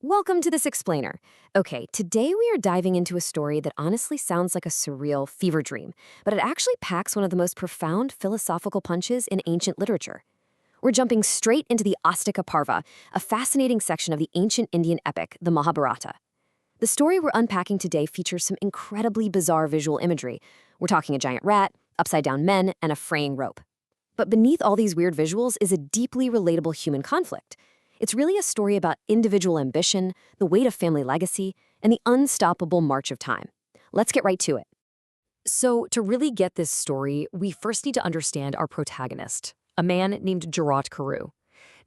Welcome to this explainer. Okay, today we are diving into a story that honestly sounds like a surreal fever dream, but it actually packs one of the most profound philosophical punches in ancient literature. We're jumping straight into the Astika Parva, a fascinating section of the ancient Indian epic, the Mahabharata. The story we're unpacking today features some incredibly bizarre visual imagery. We're talking a giant rat, upside-down men, and a fraying rope. But beneath all these weird visuals is a deeply relatable human conflict. It's really a story about individual ambition, the weight of family legacy, and the unstoppable march of time. Let's get right to it. So, to really get this story, we first need to understand our protagonist, a man named Jaratkaru.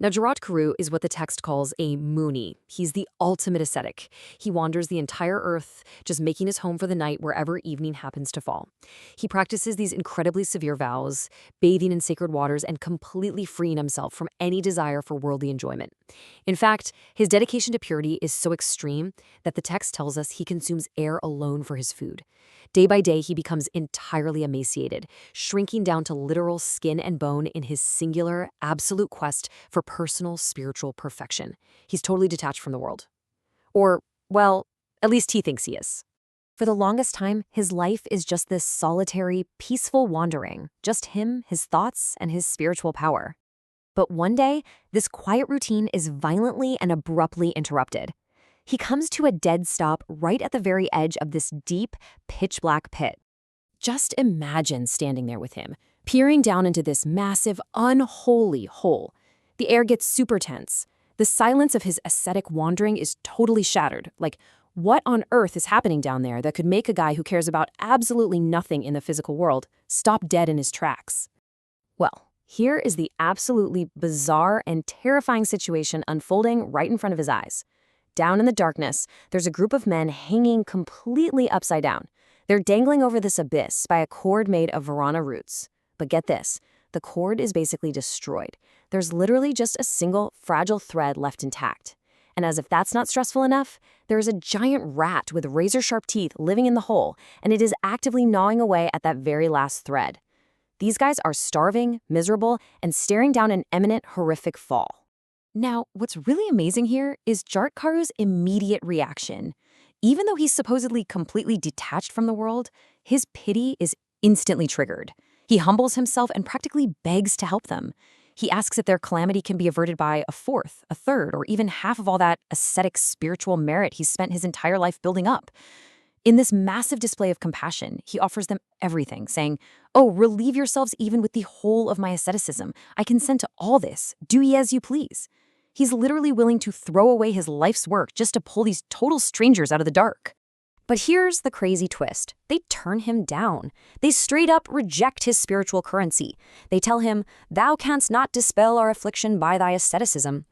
Now, Jaratkaru is what the text calls a Muni. He's the ultimate ascetic. He wanders the entire earth, just making his home for the night wherever evening happens to fall. He practices these incredibly severe vows, bathing in sacred waters and completely freeing himself from any desire for worldly enjoyment. In fact, his dedication to purity is so extreme that the text tells us he consumes air alone for his food. Day by day, he becomes entirely emaciated, shrinking down to literal skin and bone in his singular, absolute quest for personal spiritual perfection. He's totally detached from the world. Or, well, at least he thinks he is. For the longest time, his life is just this solitary, peaceful wandering, just him, his thoughts, and his spiritual power. But one day, this quiet routine is violently and abruptly interrupted. He comes to a dead stop right at the very edge of this deep, pitch-black pit. Just imagine standing there with him, peering down into this massive, unholy hole. The air gets super tense. The silence of his ascetic wandering is totally shattered. Like, what on earth is happening down there that could make a guy who cares about absolutely nothing in the physical world stop dead in his tracks? Well, here is the absolutely bizarre and terrifying situation unfolding right in front of his eyes. Down in the darkness, there's a group of men hanging completely upside down. They're dangling over this abyss by a cord made of virana roots. But get this, the cord is basically destroyed. There's literally just a single fragile thread left intact. And as if that's not stressful enough, there is a giant rat with razor-sharp teeth living in the hole, and it is actively gnawing away at that very last thread. These guys are starving, miserable, and staring down an imminent, horrific fall. Now, what's really amazing here is Jaratkaru's immediate reaction. Even though he's supposedly completely detached from the world, his pity is instantly triggered. He humbles himself and practically begs to help them. He asks if their calamity can be averted by a fourth, a third, or even half of all that ascetic spiritual merit he's spent his entire life building up. In this massive display of compassion, he offers them everything, saying, "Oh, relieve yourselves even with the whole of my asceticism. I consent to all this. Do ye as you please." He's literally willing to throw away his life's work just to pull these total strangers out of the dark. But here's the crazy twist. They turn him down. They straight up reject his spiritual currency. They tell him, "Thou canst not dispel our affliction by thy asceticism."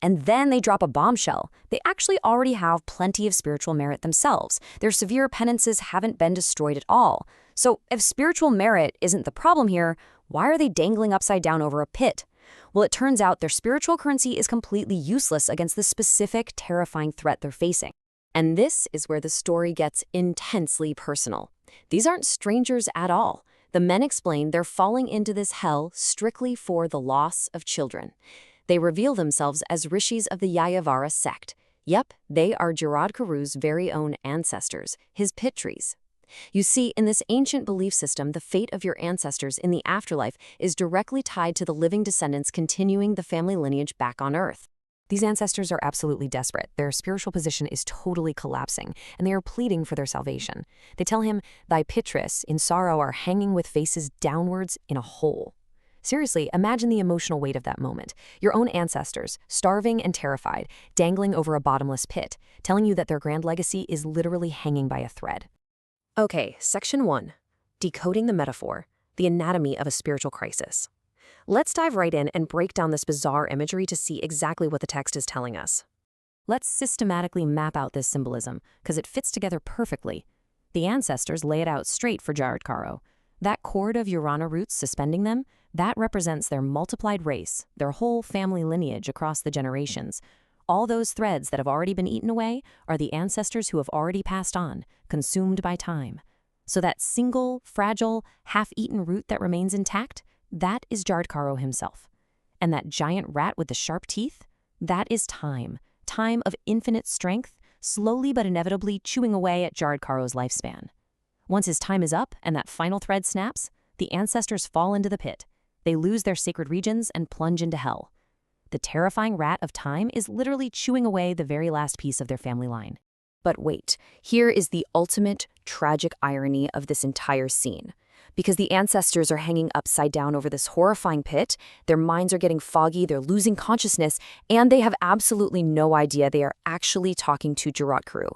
And then they drop a bombshell. They actually already have plenty of spiritual merit themselves. Their severe penances haven't been destroyed at all. So if spiritual merit isn't the problem here, why are they dangling upside down over a pit? Well, it turns out their spiritual currency is completely useless against the specific, terrifying threat they're facing. And this is where the story gets intensely personal. These aren't strangers at all. The men explain they're falling into this hell strictly for the loss of children. They reveal themselves as rishis of the Yayavara sect. Yep, they are Jaratkaru's very own ancestors, his Pitris. You see, in this ancient belief system, the fate of your ancestors in the afterlife is directly tied to the living descendants continuing the family lineage back on Earth. These ancestors are absolutely desperate. Their spiritual position is totally collapsing, and they are pleading for their salvation. They tell him, "Thy Pitris in sorrow are hanging with faces downwards in a hole." Seriously, imagine the emotional weight of that moment. Your own ancestors, starving and terrified, dangling over a bottomless pit, telling you that their grand legacy is literally hanging by a thread. Okay, Section 1. Decoding the metaphor, the anatomy of a spiritual crisis. Let's dive right in and break down this bizarre imagery to see exactly what the text is telling us. Let's systematically map out this symbolism, because it fits together perfectly. The ancestors lay it out straight for Jaratkaru. That cord of virana roots suspending them, that represents their multiplied race, their whole family lineage across the generations. All those threads that have already been eaten away are the ancestors who have already passed on, consumed by time. So that single, fragile, half-eaten root that remains intact, that is Jaratkaru himself. And that giant rat with the sharp teeth, that is time, time of infinite strength, slowly but inevitably chewing away at Jaratkaru's lifespan. Once his time is up and that final thread snaps, the ancestors fall into the pit. They lose their sacred regions and plunge into hell. The terrifying rat of time is literally chewing away the very last piece of their family line. But wait, here is the ultimate tragic irony of this entire scene. Because the ancestors are hanging upside down over this horrifying pit, their minds are getting foggy, they're losing consciousness, and they have absolutely no idea they are actually talking to Jaratkaru.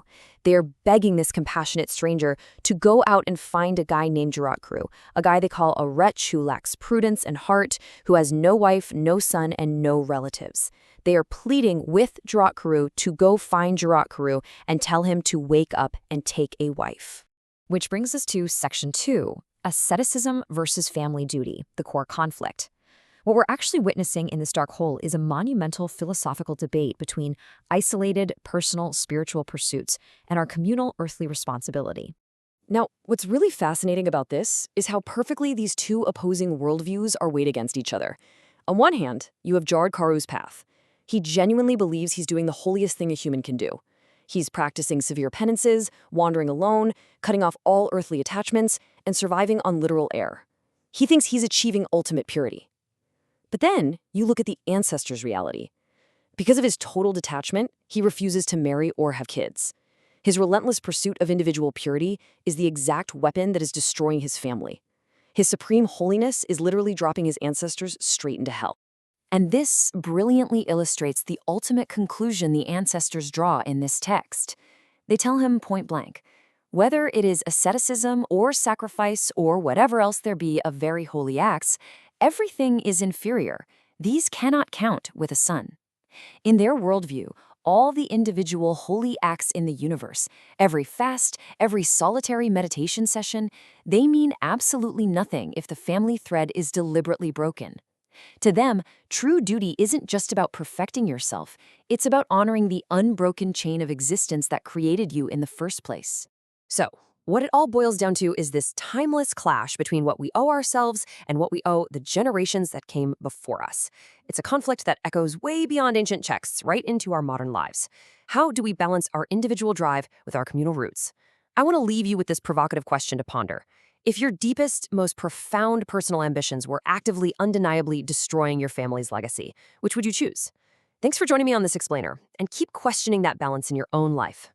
They are begging this compassionate stranger to go out and find a guy named Jaratkaru, a guy they call a wretch who lacks prudence and heart, who has no wife, no son, and no relatives. They are pleading with Jaratkaru to go find Jaratkaru and tell him to wake up and take a wife. Which brings us to Section 2. Asceticism versus family duty, the core conflict. What we're actually witnessing in this dark hole is a monumental philosophical debate between isolated, personal, spiritual pursuits and our communal earthly responsibility. Now, what's really fascinating about this is how perfectly these two opposing worldviews are weighed against each other. On one hand, you have Jaratkaru's path. He genuinely believes he's doing the holiest thing a human can do. He's practicing severe penances, wandering alone, cutting off all earthly attachments, and surviving on literal air. He thinks he's achieving ultimate purity. But then, you look at the ancestors' reality. Because of his total detachment, he refuses to marry or have kids. His relentless pursuit of individual purity is the exact weapon that is destroying his family. His supreme holiness is literally dropping his ancestors straight into hell. And this brilliantly illustrates the ultimate conclusion the ancestors draw in this text. They tell him point blank, whether it is asceticism or sacrifice or whatever else there be of very holy acts, everything is inferior. These cannot count with a son. In their worldview, all the individual holy acts in the universe, every fast, every solitary meditation session, they mean absolutely nothing if the family thread is deliberately broken. To them, true duty isn't just about perfecting yourself, it's about honoring the unbroken chain of existence that created you in the first place. So, what it all boils down to is this timeless clash between what we owe ourselves and what we owe the generations that came before us. It's a conflict that echoes way beyond ancient texts, right into our modern lives. How do we balance our individual drive with our communal roots? I want to leave you with this provocative question to ponder. If your deepest, most profound personal ambitions were actively, undeniably destroying your family's legacy, which would you choose? Thanks for joining me on this explainer, and keep questioning that balance in your own life.